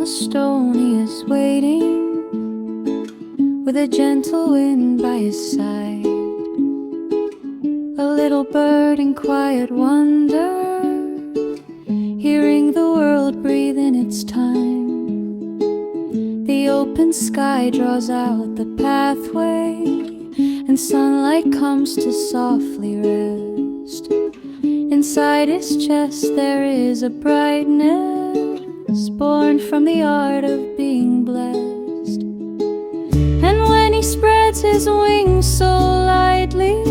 stone he is waiting, with a gentle wind by his side, a little bird in quiet wonder, hearing the world breathe in its time. The open sky draws out the pathway, and sunlight comes to softly rest. Inside his chest there is a brightness, born from the art of being blessed. And when he spreads his wings so lightly,